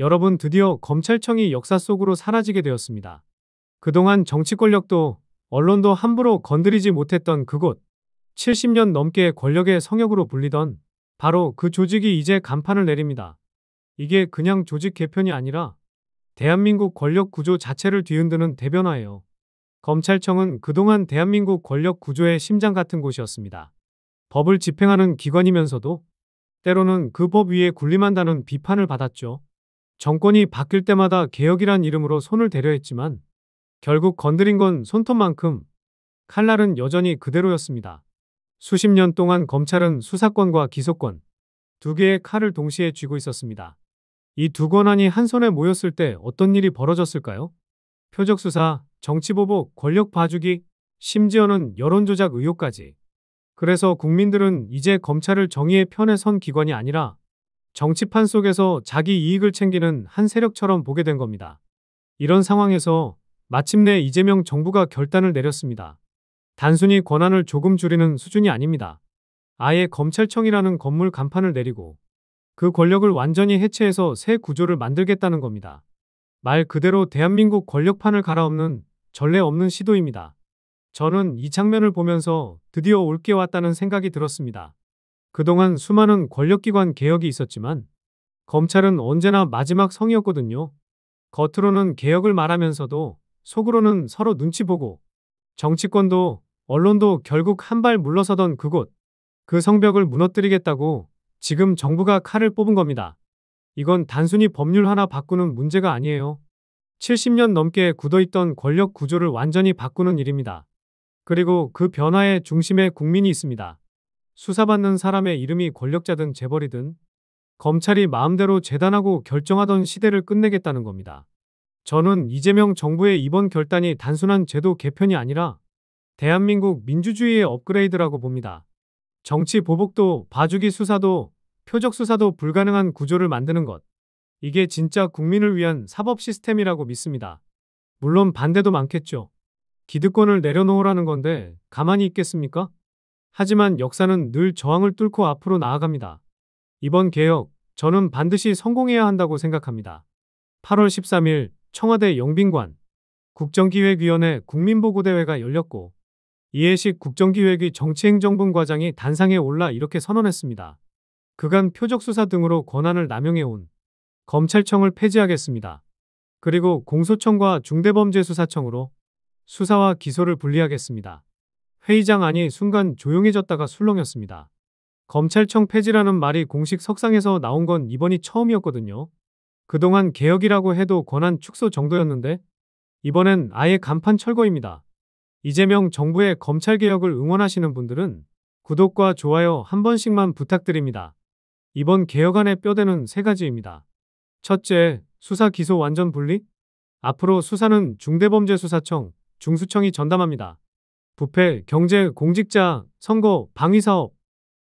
여러분, 드디어 검찰청이 역사 속으로 사라지게 되었습니다. 그동안 정치 권력도 언론도 함부로 건드리지 못했던 그곳, 70년 넘게 권력의 성역으로 불리던 바로 그 조직이 이제 간판을 내립니다. 이게 그냥 조직 개편이 아니라 대한민국 권력 구조 자체를 뒤흔드는 대변화예요. 검찰청은 그동안 대한민국 권력 구조의 심장 같은 곳이었습니다. 법을 집행하는 기관이면서도 때로는 그 법 위에 군림한다는 비판을 받았죠. 정권이 바뀔 때마다 개혁이란 이름으로 손을 대려 했지만 결국 건드린 건 손톱만큼 칼날은 여전히 그대로였습니다. 수십 년 동안 검찰은 수사권과 기소권, 두 개의 칼을 동시에 쥐고 있었습니다. 이 두 권한이 한 손에 모였을 때 어떤 일이 벌어졌을까요? 표적수사, 정치보복, 권력 봐주기, 심지어는 여론조작 의혹까지. 그래서 국민들은 이제 검찰을 정의의 편에 선 기관이 아니라 정치판 속에서 자기 이익을 챙기는 한 세력처럼 보게 된 겁니다. 이런 상황에서 마침내 이재명 정부가 결단을 내렸습니다. 단순히 권한을 조금 줄이는 수준이 아닙니다. 아예 검찰청이라는 건물 간판을 내리고 그 권력을 완전히 해체해서 새 구조를 만들겠다는 겁니다. 말 그대로 대한민국 권력판을 갈아엎는 전례 없는 시도입니다. 저는 이 장면을 보면서 드디어 올 게 왔다는 생각이 들었습니다. 그동안 수많은 권력기관 개혁이 있었지만 검찰은 언제나 마지막 성이었거든요. 겉으로는 개혁을 말하면서도 속으로는 서로 눈치 보고 정치권도 언론도 결국 한 발 물러서던 그곳, 그 성벽을 무너뜨리겠다고 지금 정부가 칼을 뽑은 겁니다. 이건 단순히 법률 하나 바꾸는 문제가 아니에요. 70년 넘게 굳어있던 권력 구조를 완전히 바꾸는 일입니다. 그리고 그 변화의 중심에 국민이 있습니다. 수사받는 사람의 이름이 권력자든 재벌이든 검찰이 마음대로 재단하고 결정하던 시대를 끝내겠다는 겁니다. 저는 이재명 정부의 이번 결단이 단순한 제도 개편이 아니라 대한민국 민주주의의 업그레이드라고 봅니다. 정치 보복도 봐주기 수사도 표적 수사도 불가능한 구조를 만드는 것. 이게 진짜 국민을 위한 사법 시스템이라고 믿습니다. 물론 반대도 많겠죠. 기득권을 내려놓으라는 건데 가만히 있겠습니까? 하지만 역사는 늘 저항을 뚫고 앞으로 나아갑니다. 이번 개혁, 저는 반드시 성공해야 한다고 생각합니다. 8월 13일 청와대 영빈관 국정기획위원회 국민보고대회가 열렸고 이해식 국정기획위 정치행정분과장이 단상에 올라 이렇게 선언했습니다. 그간 표적수사 등으로 권한을 남용해온 검찰청을 폐지하겠습니다. 그리고 공소청과 중대범죄수사청으로 수사와 기소를 분리하겠습니다. 회의장 안이 순간 조용해졌다가 술렁였습니다. 검찰청 폐지라는 말이 공식 석상에서 나온 건 이번이 처음이었거든요. 그동안 개혁이라고 해도 권한 축소 정도였는데 이번엔 아예 간판 철거입니다. 이재명 정부의 검찰개혁을 응원하시는 분들은 구독과 좋아요 한 번씩만 부탁드립니다. 이번 개혁안의 뼈대는 세 가지입니다. 첫째, 수사 기소 완전 분리? 앞으로 수사는 중대범죄수사청, 중수청이 전담합니다. 부패, 경제, 공직자, 선거, 방위사업,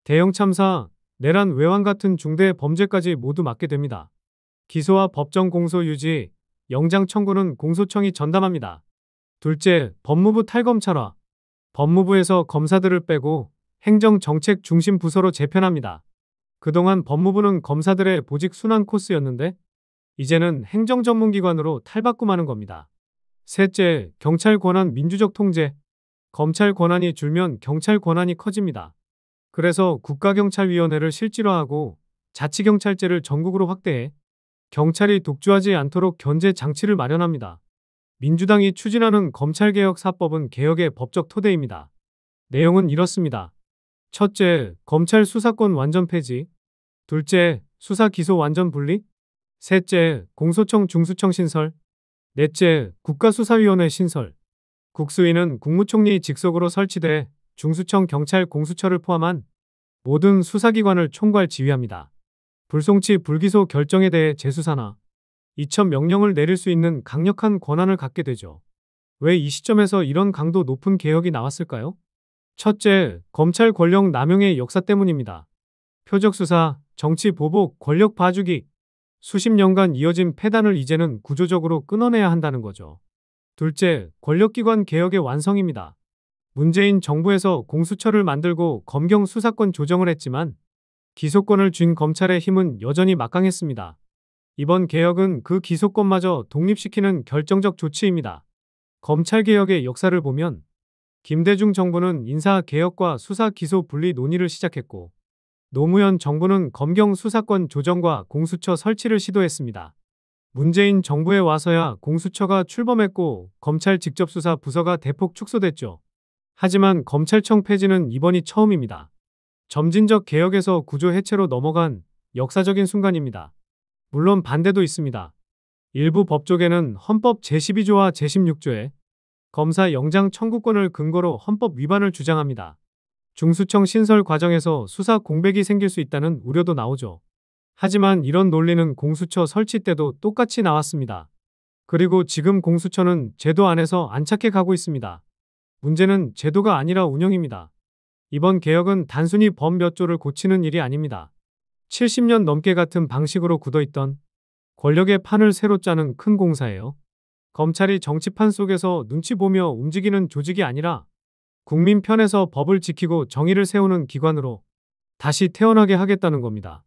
대형 참사, 내란, 외환 같은 중대 범죄까지 모두 맡게 됩니다. 기소와 법정 공소 유지, 영장 청구는 공소청이 전담합니다. 둘째, 법무부 탈검찰화. 법무부에서 검사들을 빼고 행정정책 중심 부서로 재편합니다. 그동안 법무부는 검사들의 보직 순환 코스였는데 이제는 행정전문기관으로 탈바꿈하는 겁니다. 셋째, 경찰 권한 민주적 통제. 검찰 권한이 줄면 경찰 권한이 커집니다. 그래서 국가경찰위원회를 실질화하고 자치경찰제를 전국으로 확대해 경찰이 독주하지 않도록 견제 장치를 마련합니다. 민주당이 추진하는 검찰개혁 4법은 개혁의 법적 토대입니다. 내용은 이렇습니다. 첫째, 검찰 수사권 완전 폐지. 둘째, 수사 기소 완전 분리. 셋째, 공소청 중수청 신설. 넷째, 국가수사위원회 신설. 국수위는 국무총리 직속으로 설치돼 중수청 경찰 공수처를 포함한 모든 수사기관을 총괄 지휘합니다. 불송치 불기소 결정에 대해 재수사나 이첩 명령을 내릴 수 있는 강력한 권한을 갖게 되죠. 왜 이 시점에서 이런 강도 높은 개혁이 나왔을까요? 첫째, 검찰 권력 남용의 역사 때문입니다. 표적수사, 정치 보복, 권력 봐주기, 수십 년간 이어진 폐단을 이제는 구조적으로 끊어내야 한다는 거죠. 둘째, 권력기관 개혁의 완성입니다. 문재인 정부에서 공수처를 만들고 검경 수사권 조정을 했지만 기소권을 쥔 검찰의 힘은 여전히 막강했습니다. 이번 개혁은 그 기소권마저 독립시키는 결정적 조치입니다. 검찰개혁의 역사를 보면 김대중 정부는 인사개혁과 수사기소 분리 논의를 시작했고 노무현 정부는 검경 수사권 조정과 공수처 설치를 시도했습니다. 문재인 정부에 와서야 공수처가 출범했고 검찰 직접수사 부서가 대폭 축소됐죠. 하지만 검찰청 폐지는 이번이 처음입니다. 점진적 개혁에서 구조 해체로 넘어간 역사적인 순간입니다. 물론 반대도 있습니다. 일부 법조계는 헌법 제12조와 제16조에 검사 영장 청구권을 근거로 헌법 위반을 주장합니다. 중수청 신설 과정에서 수사 공백이 생길 수 있다는 우려도 나오죠. 하지만 이런 논리는 공수처 설치 때도 똑같이 나왔습니다. 그리고 지금 공수처는 제도 안에서 안착해 가고 있습니다. 문제는 제도가 아니라 운영입니다. 이번 개혁은 단순히 법 몇 조를 고치는 일이 아닙니다. 70년 넘게 같은 방식으로 굳어있던 권력의 판을 새로 짜는 큰 공사예요. 검찰이 정치판 속에서 눈치 보며 움직이는 조직이 아니라 국민 편에서 법을 지키고 정의를 세우는 기관으로 다시 태어나게 하겠다는 겁니다.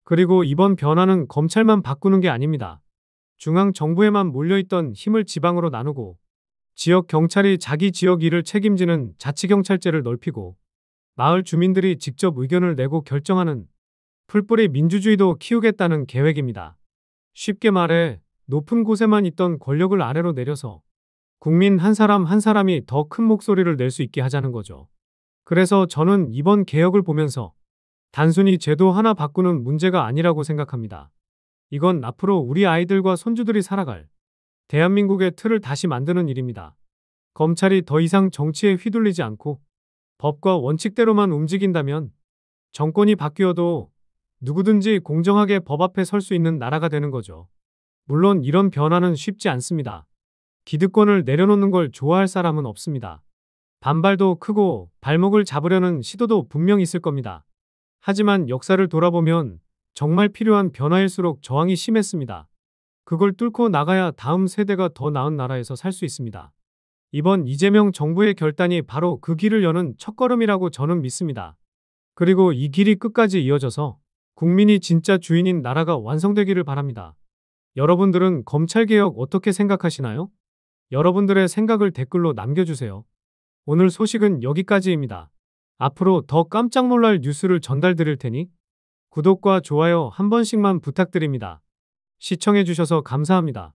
그리고 이번 변화는 검찰만 바꾸는 게 아닙니다. 중앙 정부에만 몰려있던 힘을 지방으로 나누고 지역 경찰이 자기 지역 일을 책임지는 자치경찰제를 넓히고 마을 주민들이 직접 의견을 내고 결정하는 풀뿌리 민주주의도 키우겠다는 계획입니다. 쉽게 말해 높은 곳에만 있던 권력을 아래로 내려서 국민 한 사람 한 사람이 더 큰 목소리를 낼 수 있게 하자는 거죠. 그래서 저는 이번 개혁을 보면서 단순히 제도 하나 바꾸는 문제가 아니라고 생각합니다. 이건 앞으로 우리 아이들과 손주들이 살아갈 대한민국의 틀을 다시 만드는 일입니다. 검찰이 더 이상 정치에 휘둘리지 않고 법과 원칙대로만 움직인다면 정권이 바뀌어도 누구든지 공정하게 법 앞에 설 수 있는 나라가 되는 거죠. 물론 이런 변화는 쉽지 않습니다. 기득권을 내려놓는 걸 좋아할 사람은 없습니다. 반발도 크고 발목을 잡으려는 시도도 분명 있을 겁니다. 하지만 역사를 돌아보면 정말 필요한 변화일수록 저항이 심했습니다. 그걸 뚫고 나가야 다음 세대가 더 나은 나라에서 살 수 있습니다. 이번 이재명 정부의 결단이 바로 그 길을 여는 첫걸음이라고 저는 믿습니다. 그리고 이 길이 끝까지 이어져서 국민이 진짜 주인인 나라가 완성되기를 바랍니다. 여러분들은 검찰개혁 어떻게 생각하시나요? 여러분들의 생각을 댓글로 남겨주세요. 오늘 소식은 여기까지입니다. 앞으로 더 깜짝 놀랄 뉴스를 전달드릴 테니 구독과 좋아요 한 번씩만 부탁드립니다. 시청해주셔서 감사합니다.